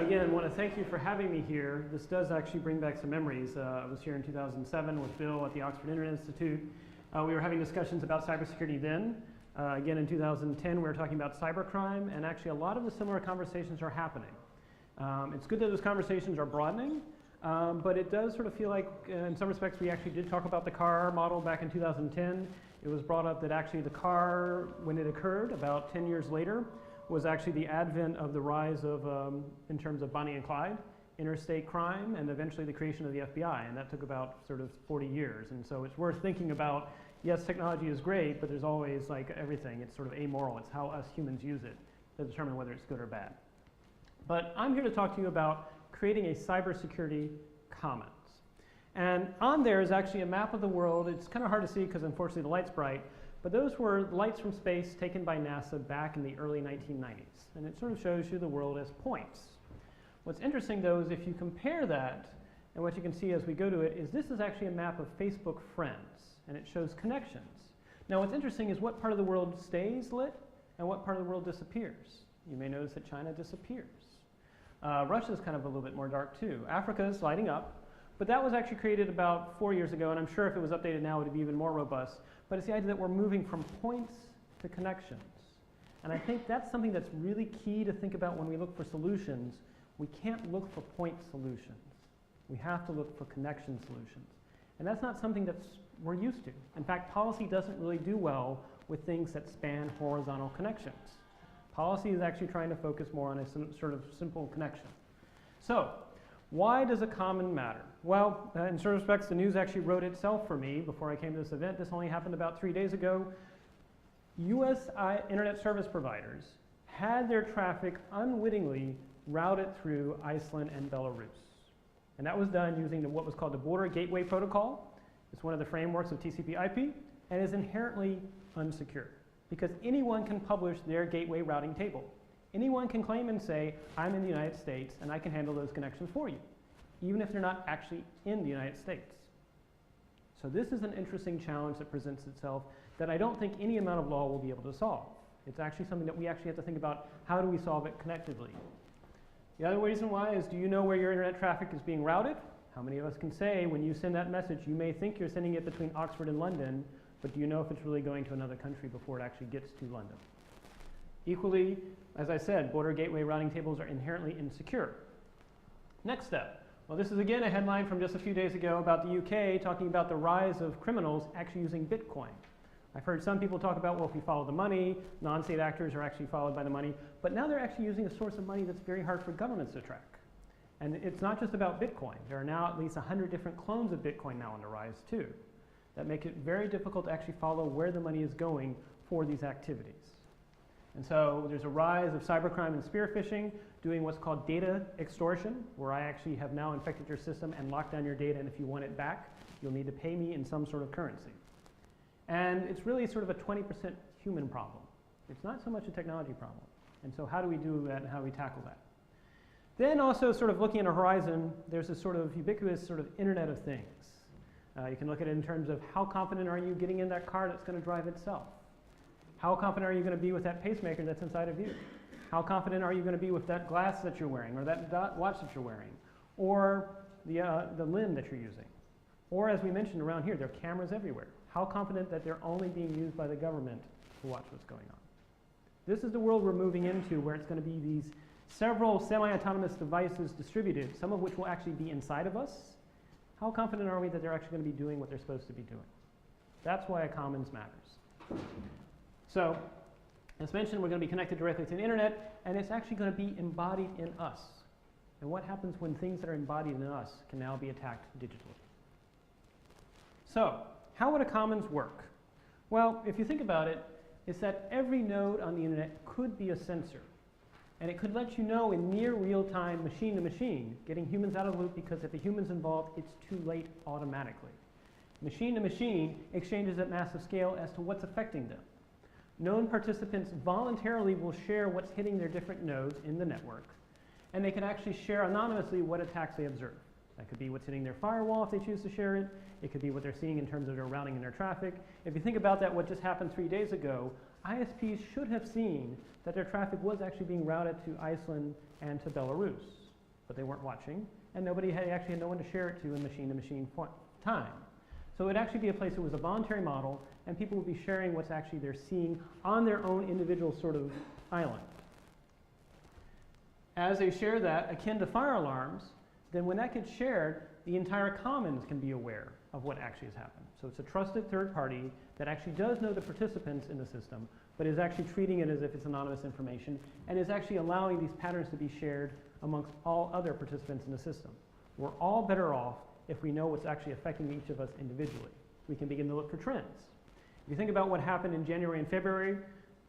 again, want to thank you for having me here. This does actually bring back some memories. I was here in 2007 with Bill at the Oxford Internet Institute. We were having discussions about cybersecurity then. Again, in 2010, we were talking about cybercrime, and actually a lot of the similar conversations are happening. It's good that those conversations are broadening, but it does sort of feel like, in some respects, we actually did talk about the car model back in 2010. It was brought up that actually the car, when it occurred about 10 years later, was actually the advent of the rise of, in terms of Bonnie and Clyde, interstate crime, and eventually the creation of the FBI, and that took about sort of 40 years. And so it's worth thinking about, yes, technology is great, but there's always, like everything, it's sort of amoral. It's how us humans use it to determine whether it's good or bad. But I'm here to talk to you about creating a cybersecurity commons. And on there is actually a map of the world. It's kind of hard to see because unfortunately the light's bright, but those were lights from space taken by NASA back in the early 1990s. And it sort of shows you the world as points. What's interesting though is if you compare that, and what you can see as we go to it, is this is actually a map of Facebook friends, and it shows connections. Now what's interesting is what part of the world stays lit and what part of the world disappears. You may notice that China disappears. Russia's kind of a little bit more dark too. Africa is lighting up, but that was actually created about 4 years ago, and I'm sure if it was updated now it would be even more robust. But it's the idea that we're moving from points to connections. And I think that's something that's really key to think about when we look for solutions. We can't look for point solutions. We have to look for connection solutions. And that's not something that we're used to. In fact, policy doesn't really do well with things that span horizontal connections. Policy is actually trying to focus more on a sort of simple connection. So, why does a common matter? Well, in certain respects, the news actually wrote itself for me before I came to this event. This only happened about 3 days ago. US internet service providers had their traffic unwittingly routed through Iceland and Belarus. And that was done using what was called the Border Gateway Protocol. It's one of the frameworks of TCP/IP, and is inherently unsecure, because anyone can publish their gateway routing table. Anyone can claim and say, I'm in the United States and I can handle those connections for you, even if they're not actually in the United States. So this is an interesting challenge that presents itself that I don't think any amount of law will be able to solve. It's actually something that we actually have to think about, how do we solve it connectively? The other reason why is, do you know where your internet traffic is being routed? How many of us can say when you send that message, you may think you're sending it between Oxford and London, but do you know if it's really going to another country before it actually gets to London? Equally, as I said, border gateway routing tables are inherently insecure. Next step. Well, this is again a headline from just a few days ago about the UK talking about the rise of criminals actually using Bitcoin. I've heard some people talk about, well, if we follow the money, non-state actors are actually followed by the money, but now they're actually using a source of money that's very hard for governments to track. And it's not just about Bitcoin. There are now at least 100 different clones of Bitcoin now on the rise too, that make it very difficult to actually follow where the money is going for these activities. And so there's a rise of cybercrime and spear phishing, doing what's called data extortion, where I actually have now infected your system and locked down your data, and if you want it back, you'll need to pay me in some sort of currency. And it's really sort of a 20% human problem. It's not so much a technology problem. And so how do we do that and how do we tackle that? Then also sort of looking at a horizon, there's this sort of ubiquitous sort of Internet of Things. You can look at it in terms of how confident are you getting in that car that's going to drive itself? How confident are you going to be with that pacemaker that's inside of you? How confident are you going to be with that glass that you're wearing, or that watch that you're wearing, or the limb that you're using? Or as we mentioned around here, there are cameras everywhere. How confident that they're only being used by the government to watch what's going on? This is the world we're moving into, where it's going to be these several semi-autonomous devices distributed, some of which will actually be inside of us. How confident are we that they're actually going to be doing what they're supposed to be doing? That's why a commons matters. So, as mentioned, we're going to be connected directly to the internet, and it's actually going to be embodied in us. And what happens when things that are embodied in us can now be attacked digitally? So, how would a commons work? Well, if you think about it, it's that every node on the internet could be a sensor. And it could let you know in near real time, machine to machine, getting humans out of the loop, because if the human's involved, it's too late automatically. Machine to machine exchanges at massive scale as to what's affecting them. Known participants voluntarily will share what's hitting their different nodes in the network, and they can actually share anonymously what attacks they observe. That could be what's hitting their firewall if they choose to share it. It could be what they're seeing in terms of their routing and their traffic. If you think about that, what just happened 3 days ago, ISPs should have seen that their traffic was actually being routed to Iceland and to Belarus. but they weren't watching, and nobody actually had no one to share it to in machine-to-machine time. So it would actually be a place that was a voluntary model, and people would be sharing what's actually they're seeing on their own individual sort of island. As they share that, akin to fire alarms, then when that gets shared, the entire commons can be aware of what actually has happened. So it's a trusted third party that actually does know the participants in the system, but is actually treating it as if it's anonymous information, and is actually allowing these patterns to be shared amongst all other participants in the system. We're all better off if we know what's actually affecting each of us individually. We can begin to look for trends. If you think about what happened in January and February,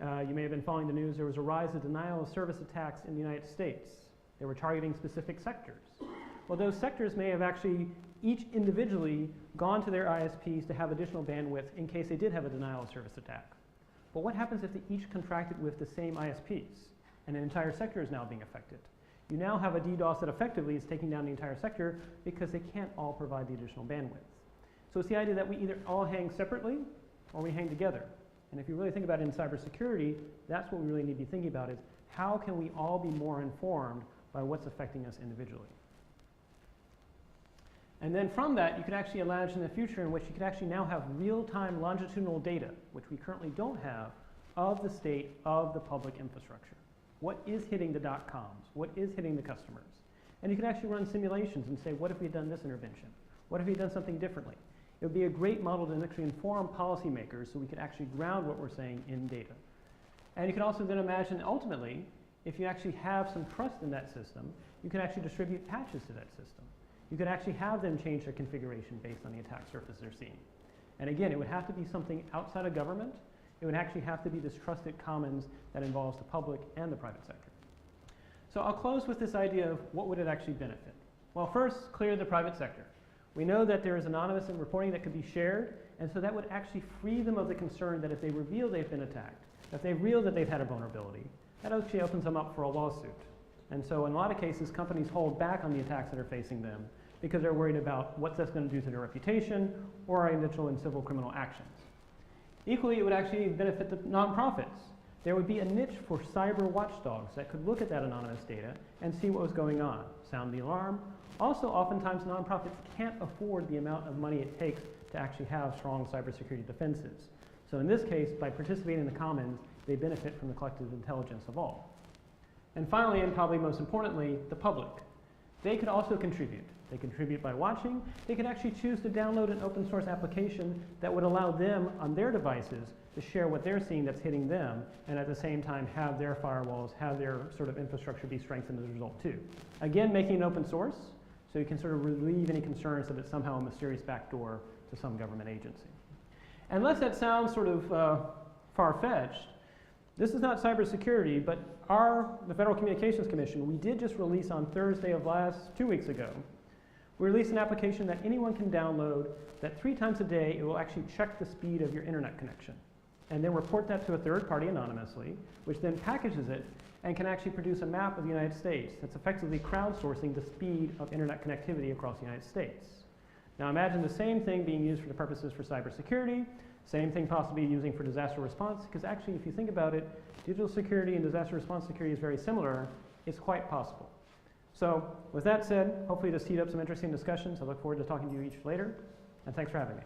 you may have been following the news, there was a rise of denial of service attacks in the United States. They were targeting specific sectors. Well, those sectors may have actually each individually gone to their ISPs to have additional bandwidth in case they did have a denial of service attack. But what happens if they each contracted with the same ISPs and an entire sector is now being affected? You now have a DDoS that effectively is taking down the entire sector because they can't all provide the additional bandwidth. So it's the idea that we either all hang separately or we hang together. And if you really think about it in cybersecurity, that's what we really need to be thinking about is how can we all be more informed by what's affecting us individually. And then from that, you could actually imagine a future in which you could actually now have real-time longitudinal data, which we currently don't have, of the state of the public infrastructure. What is hitting the .coms? What is hitting the customers? And you can actually run simulations and say, what if we had done this intervention? What if we had done something differently? It would be a great model to actually inform policymakers so we could actually ground what we're saying in data. And you can also then imagine, ultimately, if you actually have some trust in that system, you can actually distribute patches to that system. You could actually have them change their configuration based on the attack surface they're seeing. And again, it would have to be something outside of government. It would actually have to be this trusted commons that involves the public and the private sector. So I'll close with this idea of what would it actually benefit. Well, first, clear the private sector. We know that there is anonymous reporting that could be shared, and so that would actually free them of the concern that if they reveal they've been attacked, if they reveal that they've had a vulnerability, that actually opens them up for a lawsuit. And so in a lot of cases, companies hold back on the attacks that are facing them because they're worried about what that's going to do to their reputation or initial and civil criminal actions. Equally, it would actually benefit the nonprofits. There would be a niche for cyber watchdogs that could look at that anonymous data and see what was going on, sound the alarm. Also, oftentimes, nonprofits can't afford the amount of money it takes to actually have strong cybersecurity defenses. So in this case, by participating in the commons, they benefit from the collective intelligence of all. And finally, and probably most importantly, the public. They could also contribute. They contribute by watching. They could actually choose to download an open source application that would allow them on their devices to share what they're seeing that's hitting them, and at the same time have their firewalls, have their sort of infrastructure be strengthened as a result too. Again, making it open source, so you can sort of relieve any concerns that it's somehow a mysterious backdoor to some government agency. Unless that sounds sort of far-fetched, this is not cybersecurity, but the Federal Communications Commission, we did just release on Thursday of 2 weeks ago, we released an application that anyone can download that 3 times a day it will actually check the speed of your internet connection and then report that to a third party anonymously, which then packages it and can actually produce a map of the United States that's effectively crowdsourcing the speed of internet connectivity across the United States. Now imagine the same thing being used for the purposes for cybersecurity, same thing possibly using for disaster response, because actually if you think about it, digital security and disaster response security is very similar. It's quite possible. So with that said, hopefully this teed up some interesting discussions. I look forward to talking to you each later, and thanks for having me.